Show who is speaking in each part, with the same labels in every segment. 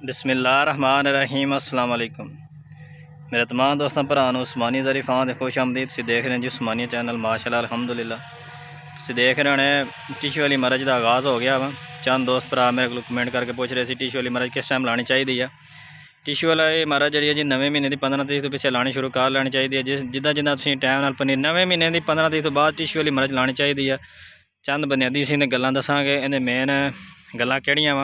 Speaker 1: बिस्मिल्लाहिर्रहमानिर्रहीम अस्सलाम वालेकुम। मेरे तमाम दोस्तों भरावां उस्मानी ज़री फां दे खुश आमदीद। तुसीं देख रहे हैं जी उस्मानी चैनल माशाअल्लाह अल्हम्दुलिल्लाह। तुसीं देख रहे होने टिशू वाली मरज का आगाज़ हो गया वा। चंद दोस्त भरा मेरे को कमेंट करके पूछ रहे थे टिशू वाली मरज किस टाइम लानी चाहिए है। टिशू वाली मरज जी जी नवे महीने की 15 तरीक तो पिछले लानी शुरू कर लैनी चाहिए है। जिदा जिदा तुसीं टाइम नाल पनीर नवे महीने की 15 तरीक तो बाद टिशू वाली मरज लानी चाहिए है। चंद बुनियादी असीं इन्हें गल्लां दसांगे। इन्हें मेन गल्लां किहड़ियां वा,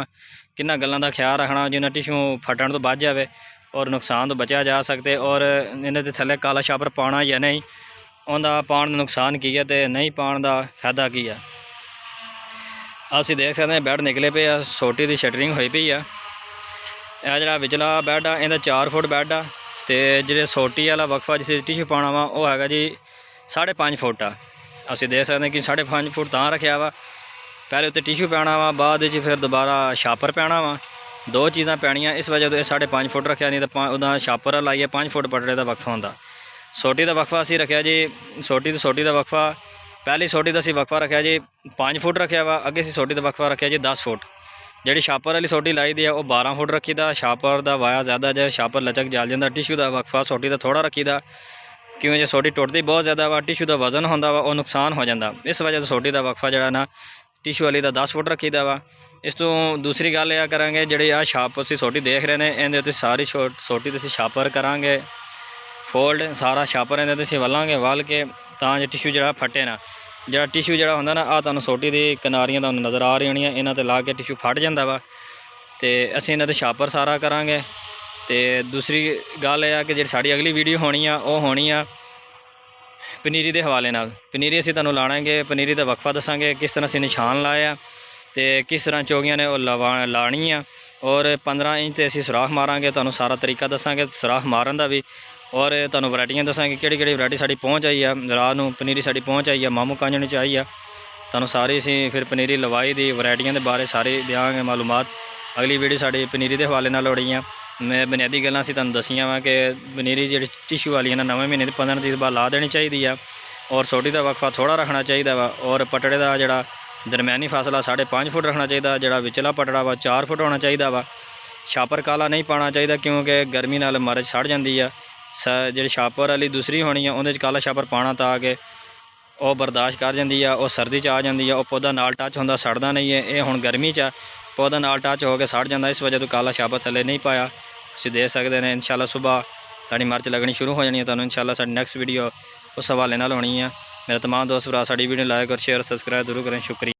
Speaker 1: किन्ना गल्लां दा ख्याल रखना जिन्हें टिशू फटन तो बच जाए और नुकसान तो बचा जा सकते, और इन्हें दे थल्ले काला छापर पाना या नहीं, उनका पाने का नुकसान की है तो नहीं पाने का फायदा की है। असीं देख सकते हैं बैड निकले पे आ, सोटी की शटरिंग हुई पई है। यह जो विचला बैड आ इहदा 4 फुट बैड आ, तो जो सोटी वाला वक्फा जिस टिशू पाना वा वह है जी 5.5 फुट आ। असीं देख सकते हैं कि 5.5 फुट तां रखा वा, पहले उत्ते टिशू पैना वा, बाद फिर दोबारा छापर पैना वा, दो चीज़ां पैनियां। इस वजह तो 5.5 फुट रखा, नहीं तो उदा छापर लाइए 5 फुट पटड़े का वक्फा होंदा। सोटी का वक्फा असीं रखा जी सोटी का वक्फा, पहली सोटी का असीं वक्फा रखा जी 5 फुट रखा वा, अगे असीं सोटी का वक्फा रखा जी 10 फुट। जी छापर वाली सोटी लाई दी है वह 12 फुट रखी दा। छापर का वाया ज़्यादा जो छापर लचक जल जाता। टिशू का वक्फा सोटी का थोड़ा रखी दा, क्यों जो सोटी टुटती बहुत ज़्यादा वा, टिशू का वजन होंदा वा, वो नुकसान हो जाता। इस वजह से सोटी का वक्फा जो ना टिशू वाली का 10 फुट रखी दा वा। इस तो दूसरी गल यह करांगे जी आ छाप असीं सोटी देख रहे हैं, इहदे उत्ते सारी सोटी असीं छापर करांगे फोल्ड, सारा छापर इहदे असीं वल्लांगे, वल के तां जो टिशू जो फटे ना। जो टिशू जो होंदा ना आ तुहानूं सोटी दी किनारियां तुहानूं नज़र आ रही होनियां, इन्हां ते ला के टिशू फट जाता वा, तो असीं इन्हां ते छापर सारा करांगे। तो दूसरी गल यह कि जी साड़ी अगली वीडियो होनी आ वो होनी आ पनीरी के हवाले नाल। पनीरी असीं तुहानूं लाणांगे, पनीरी का वक्फा दसांगे, किस तरह असीं निशान लाया तो किस तरह चोगियां ने लानी आ, और 15 इंच से असीं सुराख मारांगे। तुहानूं सारा तरीका दसांगे सुराख मारन का भी, और तुहानूं वैरायटियां दसांगे किहड़ी किहड़ी वैरायटी साड़ी पहुँच आई है। रात नूं पनीरी साड़ी पहुँच आई है, मामू कांजणी च आई है। तुहानूं सारी असीं फिर पनीरी लवाई दी वैरायटियां के बारे सारी देंगे मालूमात। अगली वीडियो साड़ी पनीरी के हवाले नाल होनी आ। मैं बुनियादी गल्लां असीं तुहानूं दसियां वा कि पनीरी जी टिशू वाली है ना नवें महीने की 15 तरीक बाद ला देनी चाहिए है, और सोटी का वक्फा थोड़ा रखना चाहिए वा, और पटड़े का जोड़ा दरम्यानी फासला 5.5 फुट रखना चाहिए। जोड़ा विचला पटड़ा वा 4 फुट होना चाहिए वा। छापर काला नहीं पाना चाहिए, क्योंकि गर्मी नाल मरज सड़ जाती है। जी छापर वाली दूसरी होनी है उहदे काला छापर पाना ताकि वह बर्दाश्त कर जाती है, वह सर्दी च आ जाती है, वह पौधा नाल टच होंदा सड़दा नहीं है। ये हुण गर्मी च पौधा नाल टच होकर सड़ जाता, इस वजह तो काला छापर थले नहीं पाया। तुसीं देख सकते हैं इंशाल्लाह सुबह साड़ी मर्च लगनी शुरू हो जानी है। तुहानूं इंशाल्लाह साडी नैक्सट वीडियो उस हवाले नाल होनी है। मेरे तमाम दोस्त भरा साड़ी वीडियो लाइक और शेयर सब्सक्राइब जरूर करें। शुक्रिया।